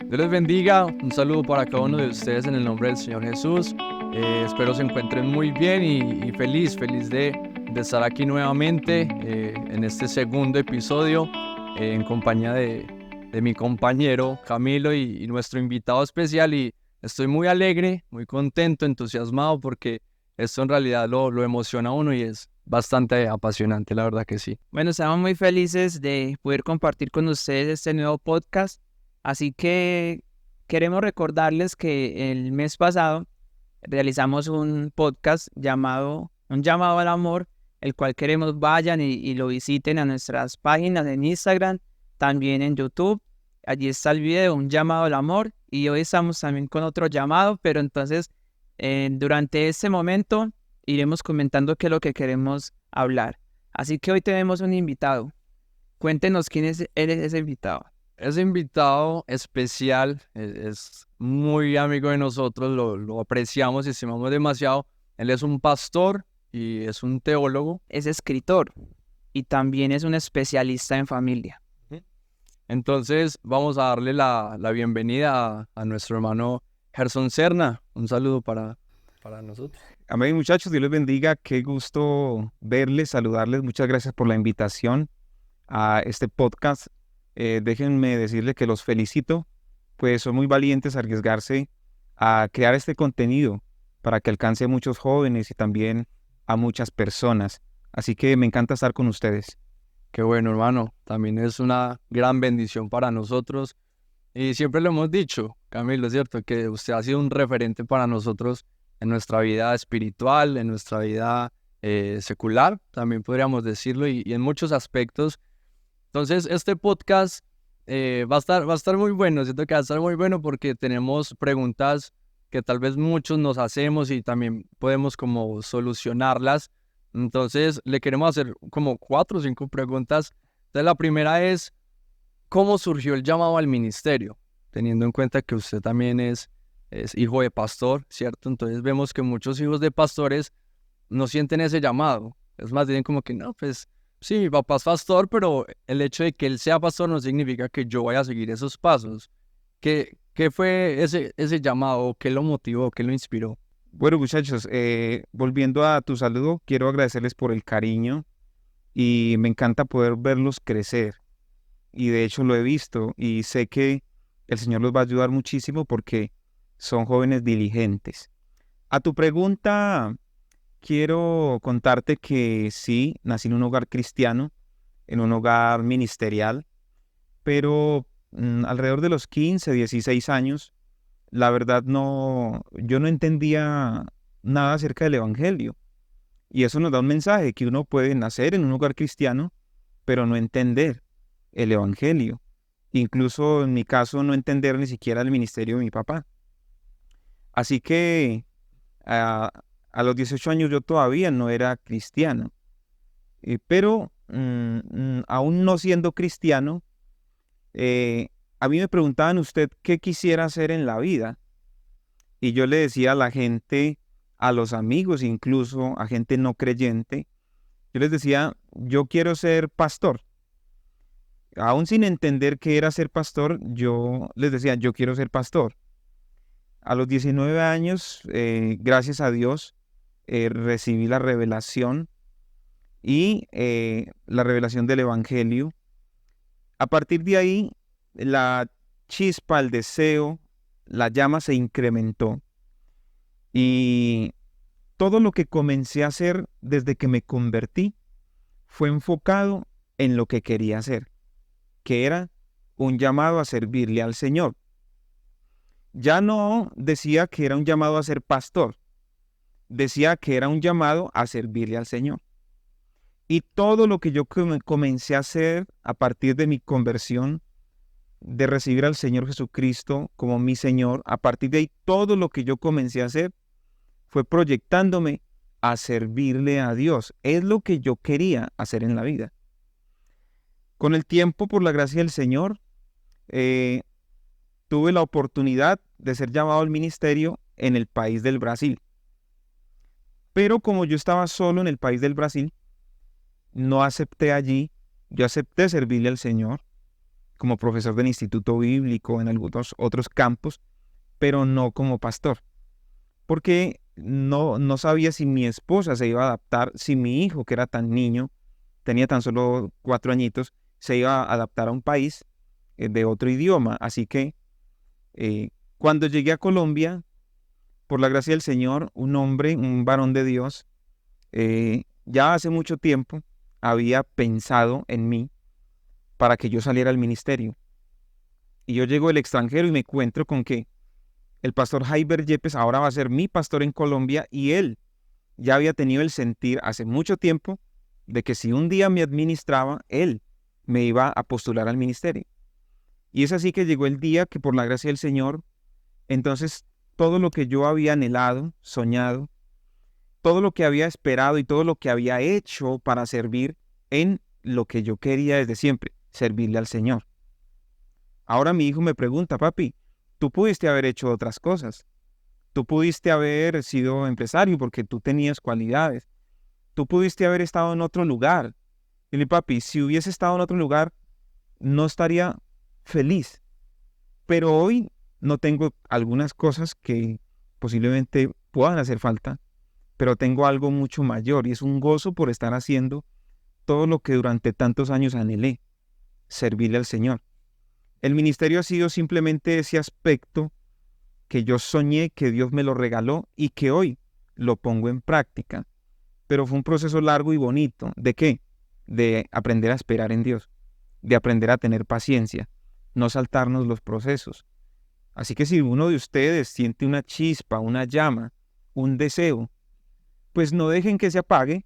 Dios les bendiga, un saludo para cada uno de ustedes en el nombre del Señor Jesús. Espero se encuentren muy bien y feliz de estar aquí nuevamente en este segundo episodio en compañía de mi compañero Camilo y nuestro invitado especial. Y estoy muy alegre, muy contento, entusiasmado porque esto en realidad lo emociona a uno y es bastante apasionante, la verdad que sí. Bueno, estamos muy felices de poder compartir con ustedes este nuevo podcast. Así que queremos recordarles que el mes pasado realizamos un podcast llamado Un llamado al amor, el cual queremos vayan y lo visiten a nuestras páginas en Instagram, también en YouTube. Allí está el video, Un llamado al amor, y hoy estamos también con otro llamado, pero entonces durante este momento iremos comentando qué es lo que queremos hablar. Así que hoy tenemos un invitado. Cuéntenos quién es ese invitado. Ese invitado especial es muy amigo de nosotros, lo apreciamos y estimamos demasiado. Él es un pastor y es un teólogo. Es escritor y también es un especialista en familia. Entonces vamos a darle la bienvenida a nuestro hermano Gerson Serna. Un saludo para nosotros. Amén, muchachos, Dios les bendiga. Qué gusto verles, saludarles. Muchas gracias por la invitación a este podcast. Déjenme decirles que los felicito, pues son muy valientes a arriesgarse a crear este contenido para que alcance a muchos jóvenes y también a muchas personas. Así que me encanta estar con ustedes. Qué bueno, hermano. También es una gran bendición para nosotros. Y siempre lo hemos dicho, Camilo, es cierto, que usted ha sido un referente para nosotros en nuestra vida espiritual, en nuestra vida secular, también podríamos decirlo, y en muchos aspectos. Entonces, este podcast va a estar muy bueno, siento que va a estar muy bueno porque tenemos preguntas que tal vez muchos nos hacemos y también podemos como solucionarlas. Entonces, le queremos hacer como 4 o 5 preguntas. Entonces, la primera es, ¿cómo surgió el llamado al ministerio? Teniendo en cuenta que usted también es hijo de pastor, ¿cierto? Entonces, vemos que muchos hijos de pastores no sienten ese llamado. Es más, dicen como que no, pues sí, mi papá es pastor, pero el hecho de que él sea pastor no significa que yo vaya a seguir esos pasos. ¿Qué fue ese llamado? ¿Qué lo motivó? ¿Qué lo inspiró? Bueno, muchachos, volviendo a tu saludo, quiero agradecerles por el cariño y me encanta poder verlos crecer. Y de hecho lo he visto y sé que el Señor los va a ayudar muchísimo porque son jóvenes diligentes. A tu pregunta, quiero contarte que sí, nací en un hogar cristiano, en un hogar ministerial, pero alrededor de los 15, 16 años, la verdad yo no entendía nada acerca del Evangelio. Y eso nos da un mensaje que uno puede nacer en un hogar cristiano, pero no entender el Evangelio. Incluso en mi caso, no entender ni siquiera el ministerio de mi papá. Así que a, a los 18 años yo todavía no era cristiano. Pero aún no siendo cristiano, a mí me preguntaban usted qué quisiera hacer en la vida. Y yo le decía a la gente, a los amigos, incluso a gente no creyente, yo les decía, yo quiero ser pastor. Aún sin entender qué era ser pastor, yo les decía, yo quiero ser pastor. A los 19 años, gracias a Dios, recibí la revelación y la revelación del Evangelio. A partir de ahí, la chispa, el deseo, la llama se incrementó. Y todo lo que comencé a hacer desde que me convertí fue enfocado en lo que quería hacer, que era un llamado a servirle al Señor. Ya no decía que era un llamado a ser pastor, decía que era un llamado a servirle al Señor. Y todo lo que yo comencé a hacer a partir de mi conversión, de recibir al Señor Jesucristo como mi Señor, a partir de ahí todo lo que yo comencé a hacer fue proyectándome a servirle a Dios. Es lo que yo quería hacer en la vida. Con el tiempo, por la gracia del Señor, tuve la oportunidad de ser llamado al ministerio en el país del Brasil. Pero como yo estaba solo en el país del Brasil, no acepté allí, yo acepté servirle al Señor como profesor del Instituto Bíblico, en algunos otros campos, pero no como pastor. Porque no sabía si mi esposa se iba a adaptar, si mi hijo, que era tan niño, tenía tan solo 4 añitos, se iba a adaptar a un país de otro idioma. Así que cuando llegué a Colombia, por la gracia del Señor, un hombre, un varón de Dios, ya hace mucho tiempo había pensado en mí para que yo saliera al ministerio. Y yo llego del extranjero y me encuentro con que el pastor Jaiber Yepes ahora va a ser mi pastor en Colombia, y él ya había tenido el sentir hace mucho tiempo de que si un día me administraba, él me iba a postular al ministerio. Y es así que llegó el día que, por la gracia del Señor, entonces todo lo que yo había anhelado, soñado, todo lo que había esperado y todo lo que había hecho para servir en lo que yo quería desde siempre, servirle al Señor. Ahora mi hijo me pregunta: papi, tú pudiste haber hecho otras cosas. Tú pudiste haber sido empresario porque tú tenías cualidades. Tú pudiste haber estado en otro lugar. Y le digo: papi, si hubiese estado en otro lugar, no estaría feliz. Pero hoy no tengo algunas cosas que posiblemente puedan hacer falta, pero tengo algo mucho mayor, y es un gozo por estar haciendo todo lo que durante tantos años anhelé, servirle al Señor. El ministerio ha sido simplemente ese aspecto que yo soñé, que Dios me lo regaló y que hoy lo pongo en práctica. Pero fue un proceso largo y bonito. ¿De qué? De aprender a esperar en Dios, de aprender a tener paciencia, no saltarnos los procesos. Así que si uno de ustedes siente una chispa, una llama, un deseo, pues no dejen que se apague,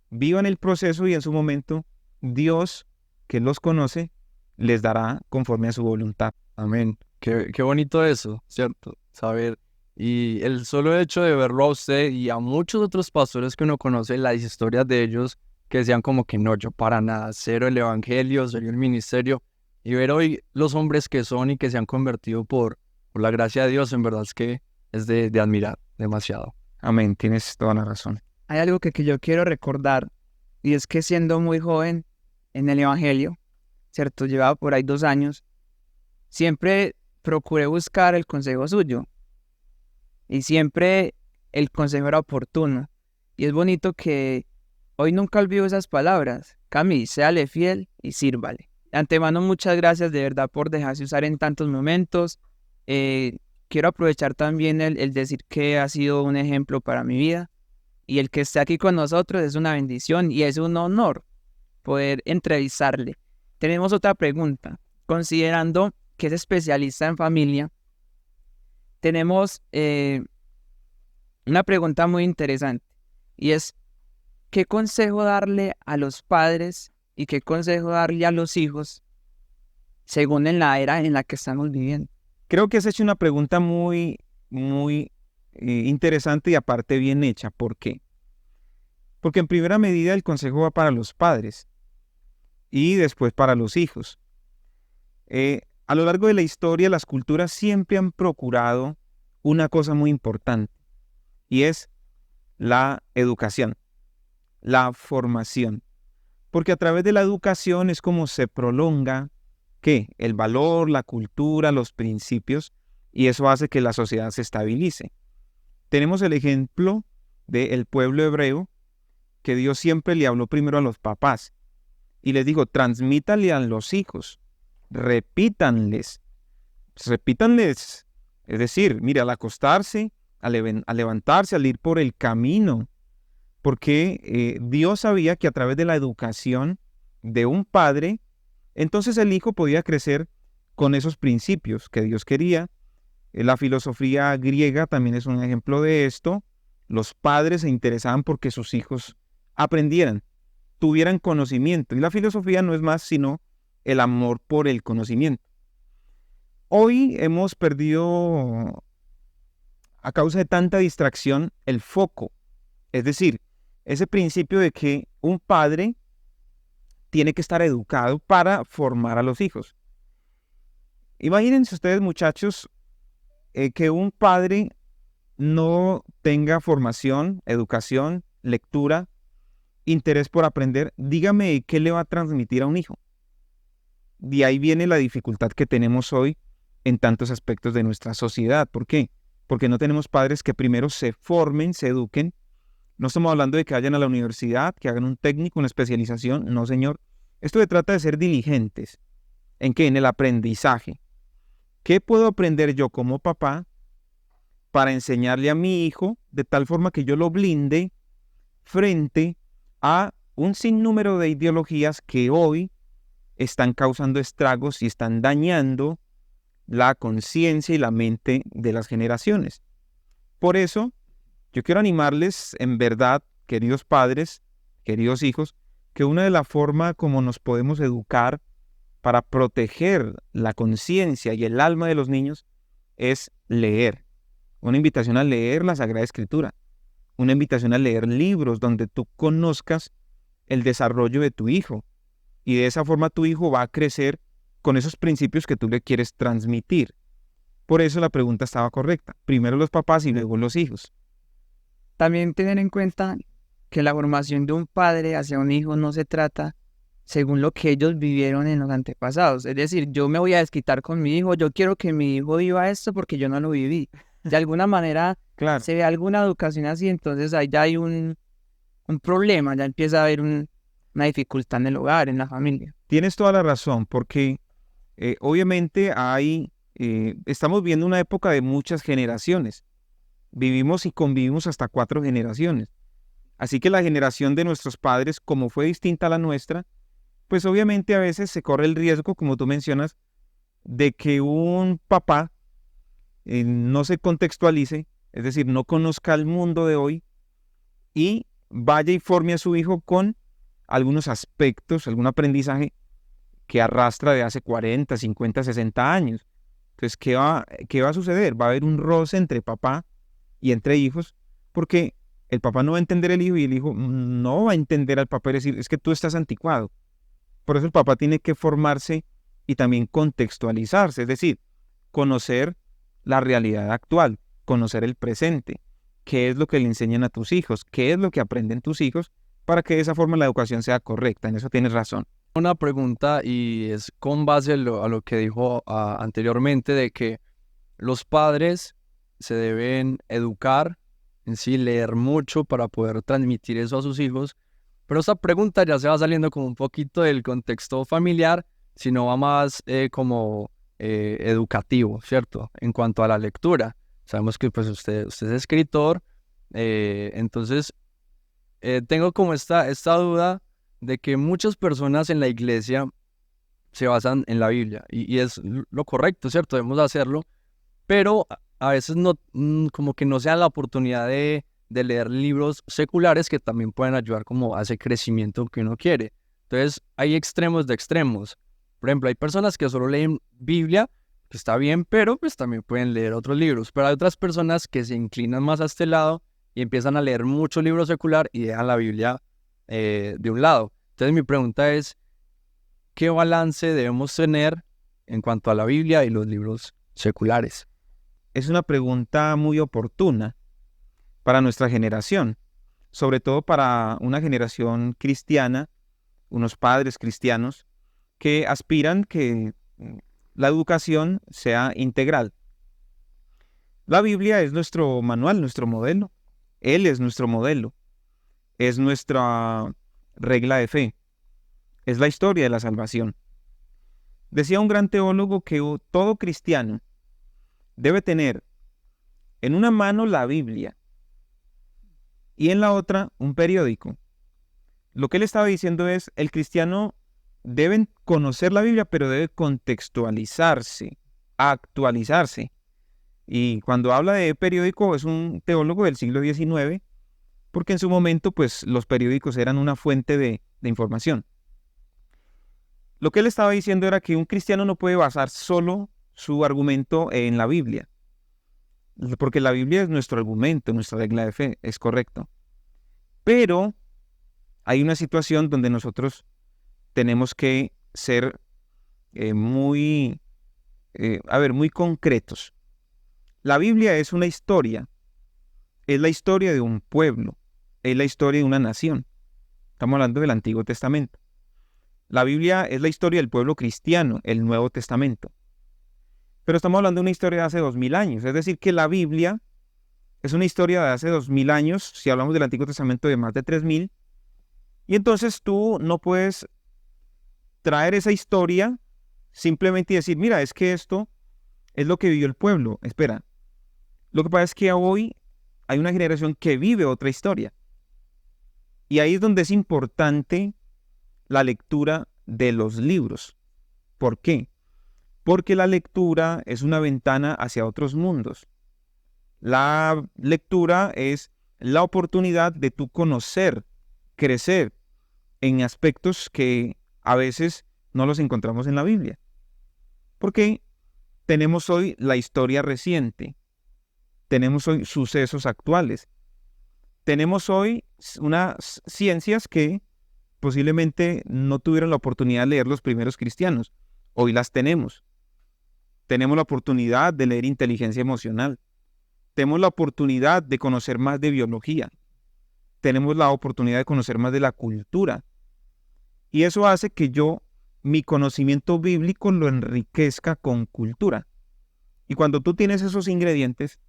vivan el proceso, y en su momento Dios, que los conoce, les dará conforme a su voluntad. Amén. Qué bonito eso, ¿cierto? Saber. Y el solo hecho de verlo a usted y a muchos otros pastores que uno conoce, las historias de ellos, que decían como que no, yo para nada, cero el evangelio, cero el ministerio, y ver hoy los hombres que son y que se han convertido por la gracia de Dios, en verdad es que es de admirar demasiado. Amén, tienes toda la razón. Hay algo que yo quiero recordar, y es que siendo muy joven en el Evangelio, ¿cierto? Llevaba por ahí 2 años, siempre procuré buscar el consejo suyo, y siempre el consejo era oportuno. Y es bonito que hoy nunca olvido esas palabras: Cami, séale fiel y sírvale. De antemano, muchas gracias de verdad por dejarse usar en tantos momentos. Quiero aprovechar también el decir que ha sido un ejemplo para mi vida, y el que esté aquí con nosotros es una bendición y es un honor poder entrevistarle. Tenemos otra pregunta. Considerando que es especialista en familia, tenemos una pregunta muy interesante, y es: ¿qué consejo darle a los padres y qué consejo darle a los hijos según en la era en la que estamos viviendo? Creo que has hecho una pregunta muy interesante y aparte bien hecha. ¿Por qué? Porque en primera medida el consejo va para los padres y después para los hijos. A lo largo de la historia, las culturas siempre han procurado una cosa muy importante, y es la educación, la formación. Porque a través de la educación es como se prolonga, ¿qué? El valor, la cultura, los principios, y eso hace que la sociedad se estabilice. Tenemos el ejemplo del pueblo hebreo, que Dios siempre le habló primero a los papás, y les dijo: transmítale a los hijos, repítanles, es decir, mire, al acostarse, al levantarse, al ir por el camino, porque Dios sabía que a través de la educación de un padre, entonces el hijo podía crecer con esos principios que Dios quería. La filosofía griega también es un ejemplo de esto. Los padres se interesaban porque sus hijos aprendieran, tuvieran conocimiento, y la filosofía no es más sino el amor por el conocimiento. Hoy hemos perdido, a causa de tanta distracción, el foco, es decir, ese principio de que un padre tiene que estar educado para formar a los hijos. Imagínense ustedes, muchachos, que un padre no tenga formación, educación, lectura, interés por aprender. Dígame, ¿qué le va a transmitir a un hijo? de ahí viene la dificultad que tenemos hoy en tantos aspectos de nuestra sociedad. ¿Por qué? Porque no tenemos padres que primero se formen, se eduquen. No estamos hablando de que vayan a la universidad, que hagan un técnico, una especialización. No, señor. Esto se trata de ser diligentes. ¿En qué? En el aprendizaje. ¿Qué puedo aprender yo como papá para enseñarle a mi hijo de tal forma que yo lo blinde frente a un sinnúmero de ideologías que hoy están causando estragos y están dañando la conciencia y la mente de las generaciones? Por eso, yo quiero animarles en verdad, queridos padres, queridos hijos, que una de las formas como nos podemos educar para proteger la conciencia y el alma de los niños es leer. Una invitación a leer la Sagrada Escritura. Una invitación a leer libros donde tú conozcas el desarrollo de tu hijo. Y de esa forma tu hijo va a crecer con esos principios que tú le quieres transmitir. Por eso la pregunta estaba correcta. Primero los papás y luego los hijos. También tener en cuenta que la formación de un padre hacia un hijo no se trata según lo que ellos vivieron en los antepasados. Es decir, yo me voy a desquitar con mi hijo, yo quiero que mi hijo viva esto porque yo no lo viví. De alguna manera Claro. se ve alguna educación así, entonces ahí ya hay un problema, ya empieza a haber una dificultad en el hogar, en la familia. Tienes toda la razón, porque obviamente estamos viendo una época de muchas generaciones. Vivimos y convivimos hasta 4 generaciones. Así que la generación de nuestros padres, como fue distinta a la nuestra, pues obviamente a veces se corre el riesgo, como tú mencionas, de que un papá no se contextualice, es decir, no conozca el mundo de hoy y vaya y forme a su hijo con algunos aspectos, algún aprendizaje que arrastra de hace 40, 50, 60 años. Entonces, ¿qué va a suceder? Va a haber un roce entre papá y entre hijos, porque el papá no va a entender el hijo y el hijo no va a entender al papá y decir, es que tú estás anticuado. Por eso el papá tiene que formarse y también contextualizarse, es decir, conocer la realidad actual, conocer el presente, qué es lo que le enseñan a tus hijos, qué es lo que aprenden tus hijos, para que de esa forma la educación sea correcta. En eso tienes razón. Una pregunta y es con base a lo que dijo anteriormente de que los padres se deben educar, en sí leer mucho para poder transmitir eso a sus hijos, pero esta pregunta ya se va saliendo como un poquito del contexto familiar, sino va más como educativo, ¿cierto? En cuanto a la lectura. Sabemos que pues usted es escritor, entonces tengo como esta duda de que muchas personas en la iglesia se basan en la Biblia y es lo correcto, ¿cierto? Debemos hacerlo, pero a veces no, como que no se da la oportunidad de leer libros seculares que también pueden ayudar como a ese crecimiento que uno quiere. Entonces hay extremos de extremos. Por ejemplo, hay personas que solo leen Biblia, que está bien, pero pues también pueden leer otros libros. Pero hay otras personas que se inclinan más a este lado y empiezan a leer mucho libro secular y dejan la Biblia de un lado. Entonces mi pregunta es, ¿qué balance debemos tener en cuanto a la Biblia y los libros seculares? Es una pregunta muy oportuna para nuestra generación, sobre todo para una generación cristiana, unos padres cristianos que aspiran que la educación sea integral. La Biblia es nuestro manual, nuestro modelo. Él es nuestro modelo. Es nuestra regla de fe. Es la historia de la salvación. Decía un gran teólogo que todo cristiano debe tener en una mano la Biblia y en la otra un periódico. Lo que él estaba diciendo es, el cristiano debe conocer la Biblia, pero debe contextualizarse, actualizarse. Y cuando habla de periódico es un teólogo del siglo XIX, porque en su momento pues los periódicos eran una fuente de información. Lo que él estaba diciendo era que un cristiano no puede basar solo su argumento en la Biblia, porque la Biblia es nuestro argumento, nuestra regla de fe, es correcto. Pero hay una situación donde nosotros tenemos que ser muy concretos. La Biblia es una historia, es la historia de un pueblo, es la historia de una nación. Estamos hablando del Antiguo Testamento. La Biblia es la historia del pueblo cristiano, el Nuevo Testamento. Pero estamos hablando de una historia de hace 2000 años. Es decir, que la Biblia es una historia de hace 2000 años, si hablamos del Antiguo Testamento de más de 3000. Y entonces tú no puedes traer esa historia simplemente y decir, mira, es que esto es lo que vivió el pueblo. Espera, lo que pasa es que hoy hay una generación que vive otra historia. Y ahí es donde es importante la lectura de los libros. ¿Por qué? Porque la lectura es una ventana hacia otros mundos. La lectura es la oportunidad de tú conocer, crecer en aspectos que a veces no los encontramos en la Biblia. Porque tenemos hoy la historia reciente, tenemos hoy sucesos actuales, tenemos hoy unas ciencias que posiblemente no tuvieron la oportunidad de leer los primeros cristianos. Hoy las tenemos. Tenemos la oportunidad de leer inteligencia emocional. Tenemos la oportunidad de conocer más de biología. Tenemos la oportunidad de conocer más de la cultura. Y eso hace que mi conocimiento bíblico lo enriquezca con cultura. Y cuando tú tienes esos ingredientes,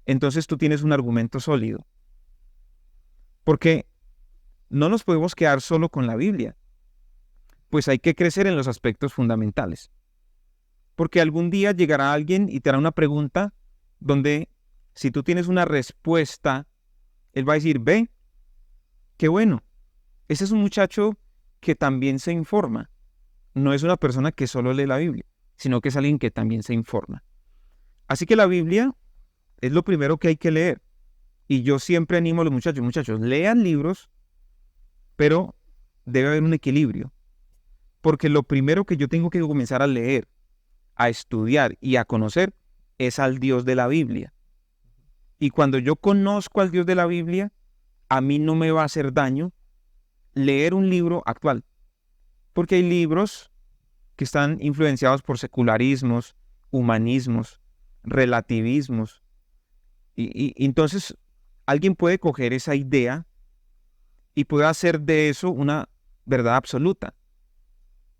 entonces tú tienes un argumento sólido. Porque no nos podemos quedar solo con la Biblia. Pues hay que crecer en los aspectos fundamentales. Porque algún día llegará alguien y te hará una pregunta donde si tú tienes una respuesta, él va a decir, ve, qué bueno. Ese es un muchacho que también se informa. No es una persona que solo lee la Biblia, sino que es alguien que también se informa. Así que la Biblia es lo primero que hay que leer. Y yo siempre animo a los muchachos, lean libros, pero debe haber un equilibrio. Porque lo primero que yo tengo que comenzar a leer, a estudiar y a conocer es al Dios de la Biblia. Y cuando yo conozco al Dios de la Biblia, a mí no me va a hacer daño leer un libro actual. Porque hay libros que están influenciados por secularismos, humanismos, relativismos. Y entonces alguien puede coger esa idea y puede hacer de eso una verdad absoluta.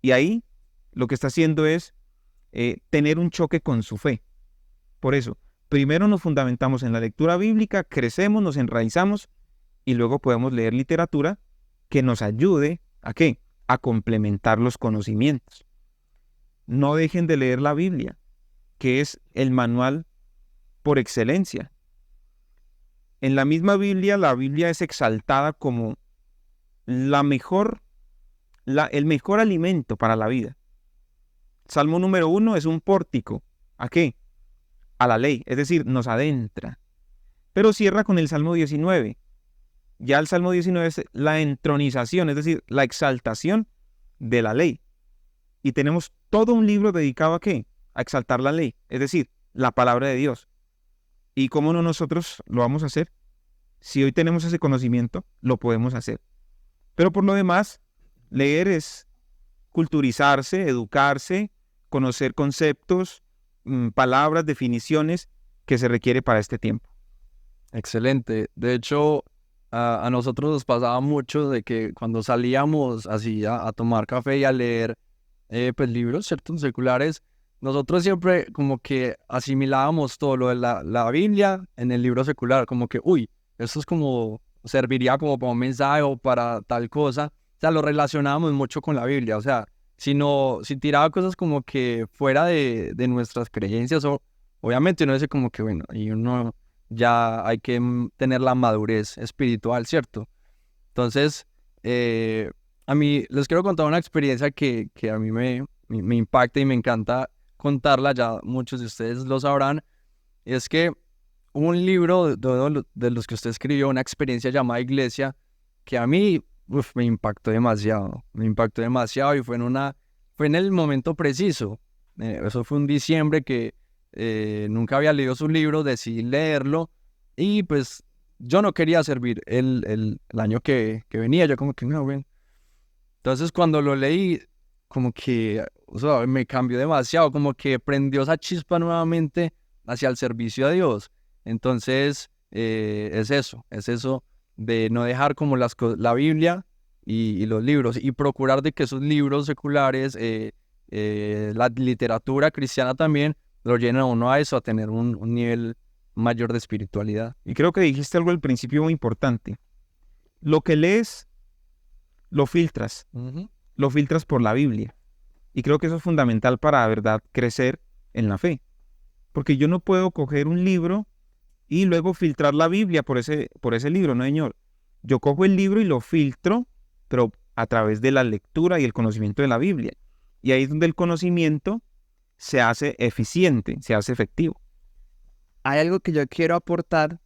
Y ahí lo que está haciendo es tener un choque con su fe. Por eso, primero nos fundamentamos en la lectura bíblica, crecemos, nos enraizamos y luego podemos leer literatura que nos ayude ¿a qué? A complementar los conocimientos. No dejen de leer la Biblia, que es el manual por excelencia. En la misma Biblia, la Biblia es exaltada como el mejor alimento para la vida. Salmo número 1 es un pórtico. ¿A qué? A la ley, es decir, nos adentra. Pero cierra con el Salmo 19. Ya el Salmo 19 es la entronización, es decir, la exaltación de la ley. Y tenemos todo un libro dedicado ¿a qué? A exaltar la ley, es decir, la palabra de Dios. ¿Y cómo no nosotros lo vamos a hacer? Si hoy tenemos ese conocimiento, lo podemos hacer. Pero por lo demás, leer es culturizarse, educarse, conocer conceptos, palabras, definiciones que se requiere para este tiempo. Excelente. De hecho, a nosotros nos pasaba mucho de que cuando salíamos así a tomar café y a leer pues libros, ¿cierto? Seculares, nosotros siempre como que asimilábamos todo lo de la Biblia en el libro secular, como que, uy, esto es como, serviría como para un mensaje o para tal cosa. O sea, lo relacionábamos mucho con la Biblia, o sea, si tiraba cosas como que fuera de nuestras creencias, o obviamente uno dice como que, bueno, y uno ya hay que tener la madurez espiritual, ¿cierto? Entonces, a mí les quiero contar una experiencia que a mí me impacta y me encanta contarla, ya muchos de ustedes lo sabrán, y es que un libro de los que usted escribió, una experiencia llamada Iglesia, que a mí me impactó demasiado y fue en el momento preciso. Eso fue un diciembre que nunca había leído su libro, decidí leerlo y pues yo no quería servir el año que venía, yo como que no, ven. Entonces cuando lo leí, como que, o sea, me cambió demasiado, como que prendió esa chispa nuevamente hacia el servicio a Dios. Entonces, es eso de no dejar como la Biblia y los libros, y procurar de que esos libros seculares, la literatura cristiana también, lo llenen a uno a eso, a tener un nivel mayor de espiritualidad. Y creo que dijiste algo al principio muy importante. Lo que lees, lo filtras por la Biblia. Y creo que eso es fundamental para, de verdad, crecer en la fe. Porque yo no puedo coger un libro y luego filtrar la Biblia por ese libro, no, señor. Yo cojo el libro y lo filtro, pero a través de la lectura y el conocimiento de la Biblia. Y ahí es donde el conocimiento se hace eficiente, se hace efectivo. Hay algo que yo quiero aportar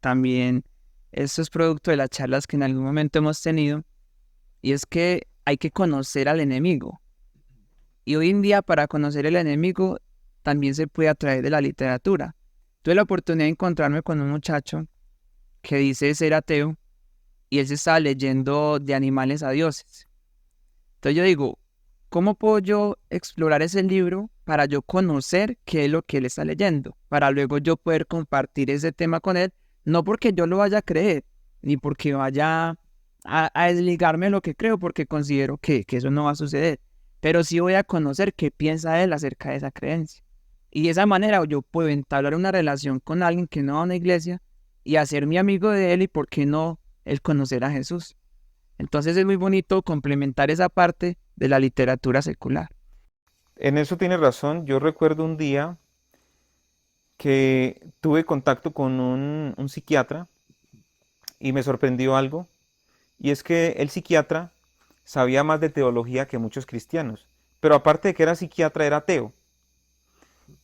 también, esto es producto de las charlas que en algún momento hemos tenido, y es que hay que conocer al enemigo. Y hoy en día, para conocer el enemigo, también se puede a través de la literatura. Tuve la oportunidad de encontrarme con un muchacho que dice ser ateo, y él se estaba leyendo De animales a dioses. Entonces yo digo, ¿cómo puedo yo explorar ese libro para yo conocer qué es lo que él está leyendo? Para luego yo poder compartir ese tema con él, no porque yo lo vaya a creer, ni porque vaya a desligarme de lo que creo, porque considero que eso no va a suceder. Pero sí voy a conocer qué piensa él acerca de esa creencia. Y de esa manera yo puedo entablar una relación con alguien que no va a una iglesia y hacer mi amigo de él, y por qué no el conocer a Jesús. Entonces es muy bonito complementar esa parte de la literatura secular. En eso tienes razón. Yo recuerdo un día que tuve contacto con un psiquiatra y me sorprendió algo. Y es que el psiquiatra sabía más de teología que muchos cristianos. Pero aparte de que era psiquiatra, era ateo.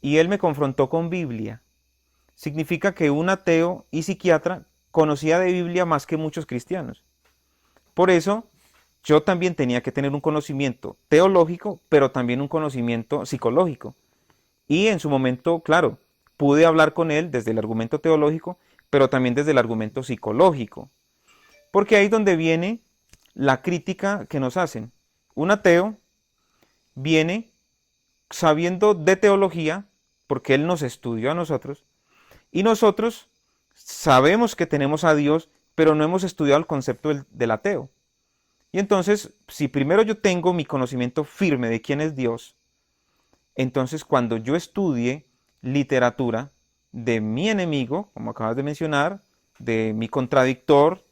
Y él me confrontó con Biblia. Significa que un ateo y psiquiatra conocía de Biblia más que muchos cristianos. Por eso, yo también tenía que tener un conocimiento teológico, pero también un conocimiento psicológico. Y en su momento, claro, pude hablar con él desde el argumento teológico, pero también desde el argumento psicológico. Porque ahí es donde viene la crítica que nos hacen. Un ateo viene sabiendo de teología, porque él nos estudió a nosotros, y nosotros sabemos que tenemos a Dios, pero no hemos estudiado el concepto del ateo. Y entonces, si primero yo tengo mi conocimiento firme de quién es Dios, entonces cuando yo estudie literatura de mi enemigo, como acabas de mencionar, de mi contradictor,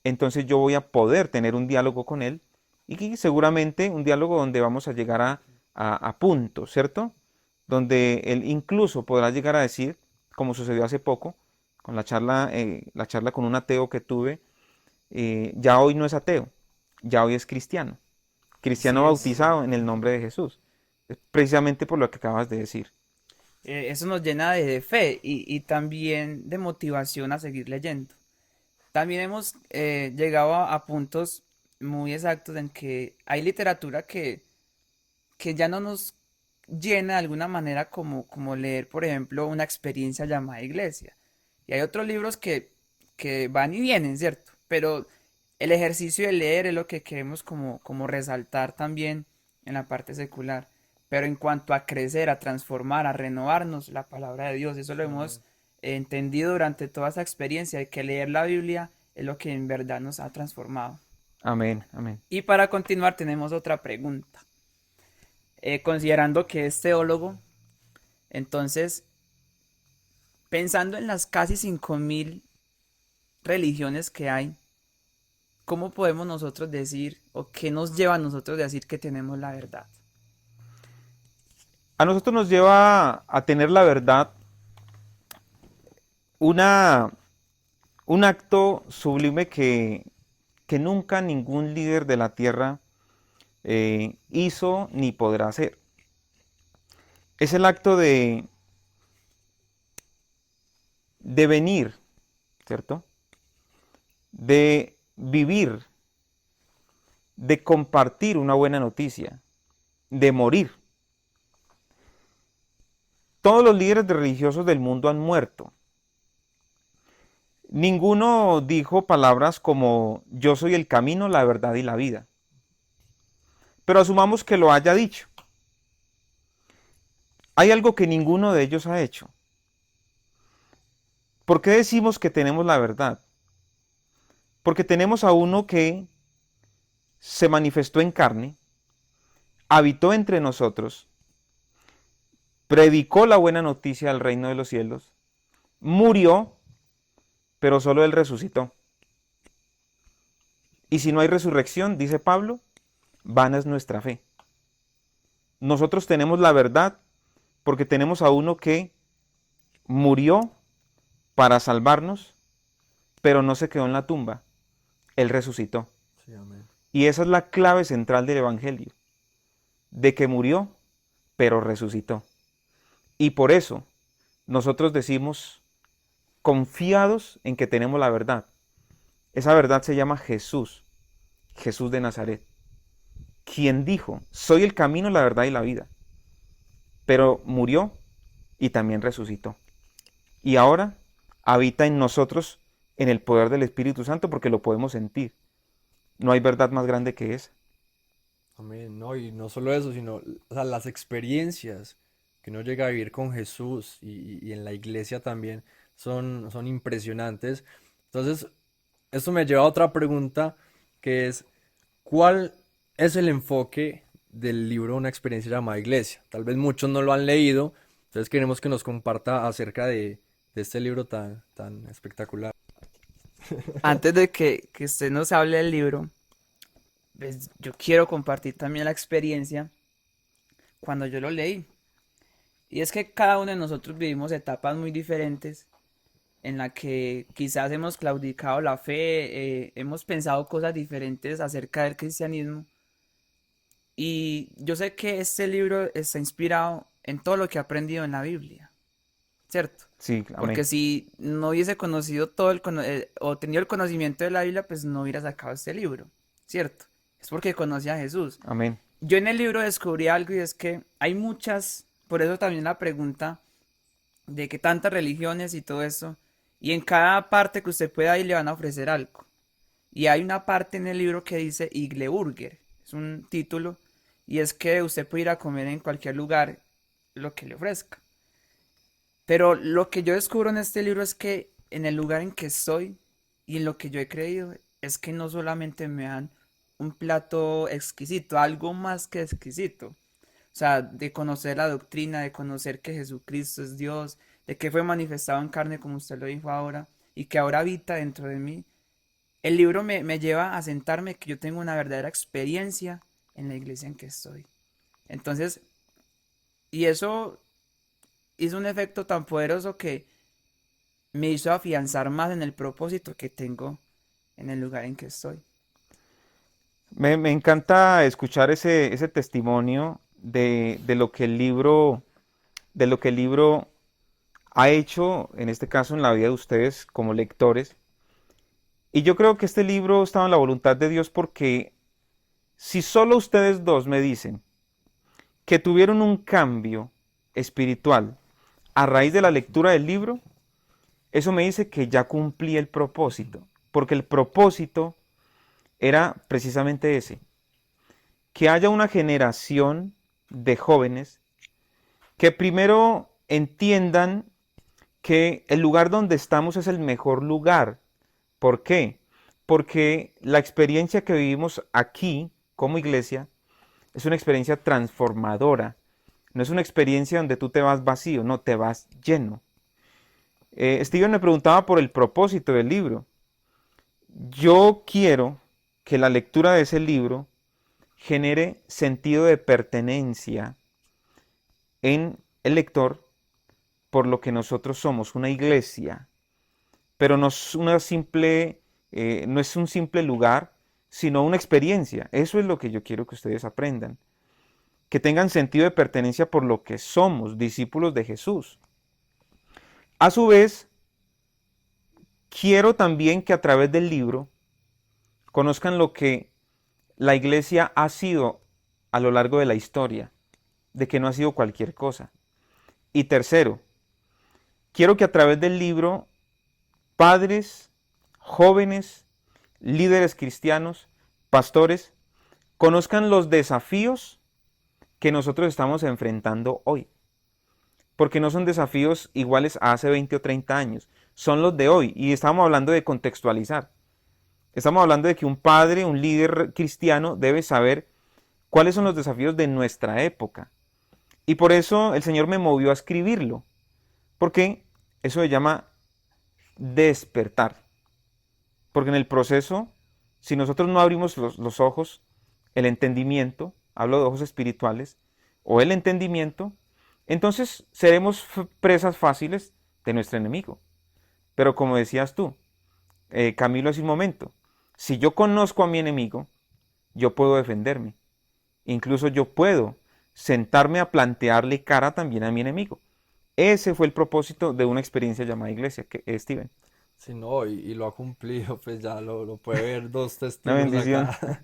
entonces yo voy a poder tener un diálogo con él, y seguramente un diálogo donde vamos a llegar a puntos, ¿cierto? Donde él incluso podrá llegar a decir, como sucedió hace poco, con la charla con un ateo que tuve, ya hoy no es ateo, ya hoy es cristiano. Cristiano Así es. bautizado en el nombre de Jesús. Es precisamente por lo que acabas de decir. Eso nos llena de fe y también de motivación a seguir leyendo. También hemos llegado a puntos muy exactos en que hay literatura que ya no nos llena de alguna manera como leer, por ejemplo, una experiencia llamada iglesia. Y hay otros libros que van y vienen, ¿cierto? Pero el ejercicio de leer es lo que queremos como resaltar también en la parte secular. Pero en cuanto a crecer, a transformar, a renovarnos, la palabra de Dios, eso lo hemos entendido durante toda esa experiencia, de que leer la Biblia es lo que en verdad nos ha transformado. Amén, amén. Y para continuar tenemos otra pregunta. Considerando que es teólogo, entonces, pensando en las casi 5000 religiones que hay, ¿cómo podemos nosotros decir, o qué nos lleva a nosotros a decir que tenemos la verdad? A nosotros nos lleva a tener la verdad un acto sublime que nunca ningún líder de la tierra hizo ni podrá hacer. Es el acto de venir, ¿cierto? De vivir, de compartir una buena noticia, de morir. Todos los líderes religiosos del mundo han muerto. Ninguno dijo palabras como yo soy el camino, la verdad y la vida. Pero asumamos que lo haya dicho. Hay algo que ninguno de ellos ha hecho. ¿Por qué decimos que tenemos la verdad? Porque tenemos a uno que se manifestó en carne, habitó entre nosotros, predicó la buena noticia del reino de los cielos, murió, pero solo Él resucitó. Y si no hay resurrección, dice Pablo, vana es nuestra fe. Nosotros tenemos la verdad porque tenemos a uno que murió para salvarnos, pero no se quedó en la tumba. Él resucitó. Sí, amén. Y esa es la clave central del Evangelio, de que murió, pero resucitó. Y por eso nosotros decimos, confiados en que tenemos la verdad. Esa verdad se llama Jesús, Jesús de Nazaret, quien dijo, soy el camino, la verdad y la vida. Pero murió y también resucitó. Y ahora habita en nosotros en el poder del Espíritu Santo porque lo podemos sentir. No hay verdad más grande que esa. Amén, no, y no solo eso, sino o sea, las experiencias que uno llega a vivir con Jesús y en la iglesia también son impresionantes. Entonces, esto me lleva a otra pregunta que es, ¿cuál es el enfoque del libro Una experiencia llamada Iglesia? Tal vez muchos no lo han leído, entonces queremos que nos comparta acerca de este libro tan espectacular. Antes de que usted nos hable del libro, pues yo quiero compartir también la experiencia cuando yo lo leí. Y es que cada uno de nosotros vivimos etapas muy diferentes en la que quizás hemos claudicado la fe, hemos pensado cosas diferentes acerca del cristianismo. Y yo sé que este libro está inspirado en todo lo que he aprendido en la Biblia, ¿cierto? Sí, Porque amén. si no hubiese conocido o tenido el conocimiento de la Biblia, pues no hubiera sacado este libro, ¿cierto? Es porque conocía a Jesús. Amén. Yo en el libro descubrí algo y es que hay muchas, por eso también la pregunta de que tantas religiones y todo eso, y en cada parte que usted pueda ir le van a ofrecer algo. Y hay una parte en el libro que dice Igleburger, es un título, y es que usted puede ir a comer en cualquier lugar lo que le ofrezca. Pero lo que yo descubro en este libro es que en el lugar en que estoy y en lo que yo he creído es que no solamente me dan un plato exquisito, algo más que exquisito. O sea, de conocer la doctrina, de conocer que Jesucristo es Dios, de que fue manifestado en carne como usted lo dijo ahora y que ahora habita dentro de mí. El libro me lleva a sentarme que yo tengo una verdadera experiencia en la iglesia en que estoy. Entonces, y eso hizo un efecto tan poderoso que me hizo afianzar más en el propósito que tengo en el lugar en que estoy. Me encanta escuchar ese testimonio de lo que el libro, de lo que el libro ha hecho, en este caso en la vida de ustedes como lectores. Y yo creo que este libro estaba en la voluntad de Dios porque si solo ustedes dos me dicen que tuvieron un cambio espiritual a raíz de la lectura del libro, eso me dice que ya cumplí el propósito, porque el propósito era precisamente ese, que haya una generación de jóvenes que primero entiendan que el lugar donde estamos es el mejor lugar. ¿Por qué? Porque la experiencia que vivimos aquí como iglesia es una experiencia transformadora. No es una experiencia donde tú te vas vacío, no, te vas lleno. Steven me preguntaba por el propósito del libro. Yo quiero que la lectura de ese libro genere sentido de pertenencia en el lector por lo que nosotros somos, una iglesia. Pero no es una simple, no es un simple lugar, sino una experiencia. Eso es lo que yo quiero que ustedes aprendan. Que tengan sentido de pertenencia por lo que somos, discípulos de Jesús. A su vez, quiero también que a través del libro conozcan lo que la iglesia ha sido a lo largo de la historia, de que no ha sido cualquier cosa. Y tercero, quiero que a través del libro padres, jóvenes, líderes cristianos, pastores, conozcan los desafíos que nosotros estamos enfrentando hoy. Porque no son desafíos iguales a hace 20 o 30 años, son los de hoy. Y estamos hablando de contextualizar. Estamos hablando de que un padre, un líder cristiano debe saber cuáles son los desafíos de nuestra época. Y por eso el Señor me movió a escribirlo, porque eso se llama despertar. Porque en el proceso, si nosotros no abrimos los ojos, el entendimiento, hablo de ojos espirituales, o el entendimiento, entonces seremos presas fáciles de nuestro enemigo. Pero como decías tú, Camilo, hace un momento, si yo conozco a mi enemigo, yo puedo defenderme. Incluso yo puedo sentarme a plantearle cara también a mi enemigo. Ese fue el propósito de una experiencia llamada iglesia, Steven. Sí, no, y lo ha cumplido, pues ya lo puede ver dos Una testigos bendición. acá.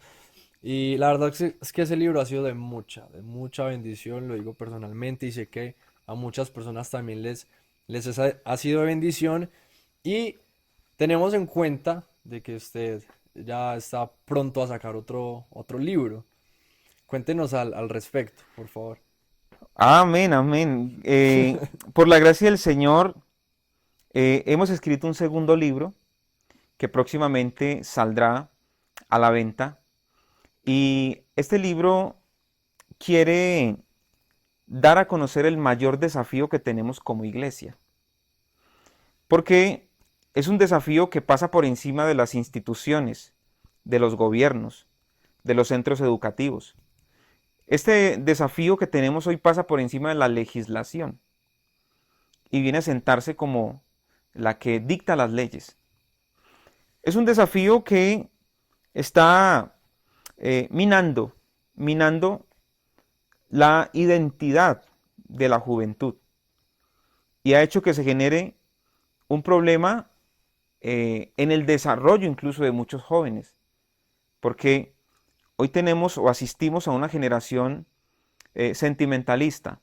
Y la verdad es que ese libro ha sido de mucha bendición, lo digo personalmente, y sé que a muchas personas también ha sido de bendición. Y tenemos en cuenta de que usted ya está pronto a sacar otro libro. Cuéntenos al respecto, por favor. Amén, amén. Por la gracia del Señor, hemos escrito un segundo libro que próximamente saldrá a la venta. Y este libro quiere dar a conocer el mayor desafío que tenemos como iglesia. Porque es un desafío que pasa por encima de las instituciones, de los gobiernos, de los centros educativos. Este desafío que tenemos hoy pasa por encima de la legislación y viene a sentarse como la que dicta las leyes. Es un desafío que está minando la identidad de la juventud y ha hecho que se genere un problema en el desarrollo incluso de muchos jóvenes, porque hoy tenemos o asistimos a una generación sentimentalista,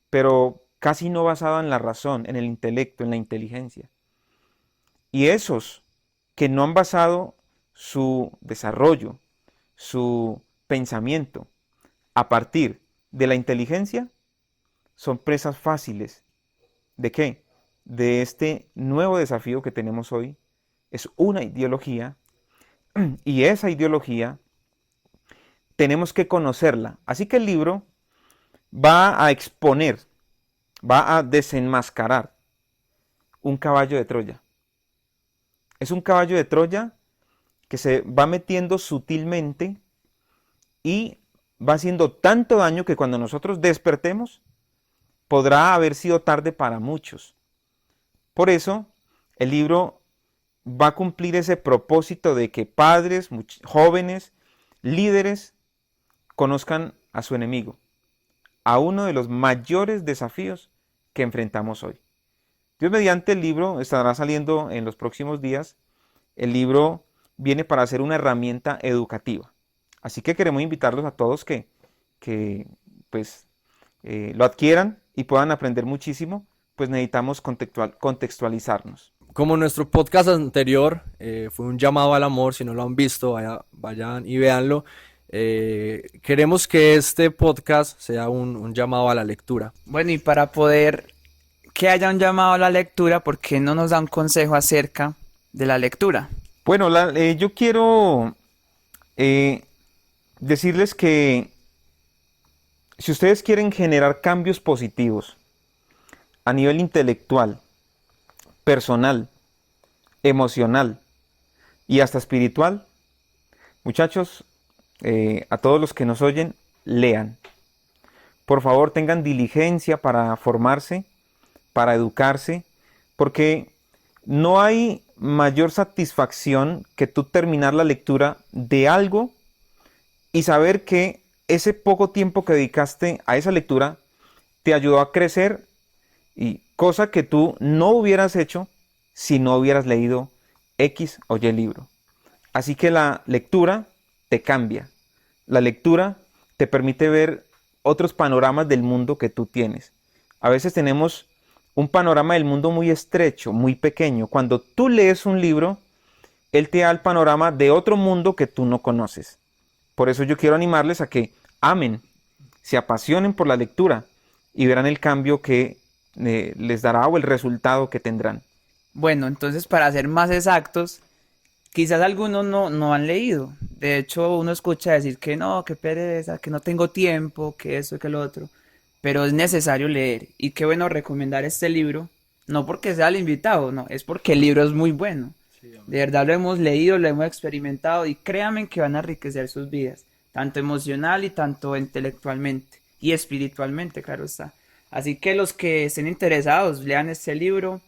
pero casi no basada en la razón, en el intelecto, en la inteligencia. Y esos que no han basado su desarrollo, su pensamiento a partir de la inteligencia, son presas fáciles. ¿De qué? De este nuevo desafío que tenemos hoy. Es una ideología y esa ideología tenemos que conocerla. Así que el libro va a exponer, va a desenmascarar un caballo de Troya. Es un caballo de Troya que se va metiendo sutilmente y va haciendo tanto daño que cuando nosotros despertemos podrá haber sido tarde para muchos. Por eso el libro va a cumplir ese propósito de que padres, jóvenes, líderes conozcan a su enemigo, a uno de los mayores desafíos que enfrentamos hoy. Dios mediante, el libro estará saliendo en los próximos días. El libro viene para ser una herramienta educativa. Así que queremos invitarlos a todos que lo adquieran y puedan aprender muchísimo, pues necesitamos contextualizarnos. Como nuestro podcast anterior fue un llamado al amor, si no lo han visto, vayan y véanlo. Queremos que este podcast sea un llamado a la lectura. Bueno, y para poder que haya un llamado a la lectura, ¿por qué no nos da un consejo acerca de la lectura? Bueno, yo quiero decirles que si ustedes quieren generar cambios positivos a nivel intelectual, personal, emocional y hasta espiritual, muchachos, a todos los que nos oyen, lean. Por favor, tengan diligencia para formarse, para educarse, porque no hay mayor satisfacción que tú terminar la lectura de algo y saber que ese poco tiempo que dedicaste a esa lectura te ayudó a crecer, y cosa que tú no hubieras hecho si no hubieras leído X o Y libro. Así que la lectura te cambia. La lectura te permite ver otros panoramas del mundo que tú tienes. A veces tenemos un panorama del mundo muy estrecho, muy pequeño. Cuando tú lees un libro, él te da el panorama de otro mundo que tú no conoces. Por eso yo quiero animarles a que amen, se apasionen por la lectura y verán el cambio que les dará o el resultado que tendrán. Bueno, entonces para ser más exactos, quizás algunos no han leído. De hecho, uno escucha decir que no, que pereza, que no tengo tiempo, que eso, que lo otro. Pero es necesario leer. Y qué bueno recomendar este libro. No porque sea el invitado, no, es porque el libro es muy bueno. De verdad lo hemos leído, lo hemos experimentado y créanme que van a enriquecer sus vidas, tanto emocional y tanto intelectualmente y espiritualmente, claro está. Así que los que estén interesados, lean este libro,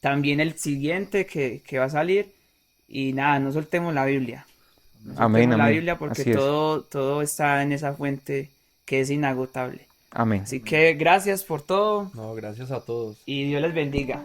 también el siguiente que va a salir y nada, no soltemos la Biblia. No Amén, soltemos la amén. Biblia porque Así es. todo está en esa fuente que es inagotable. Amén. Así que gracias por todo No, gracias a todos. y Dios les bendiga.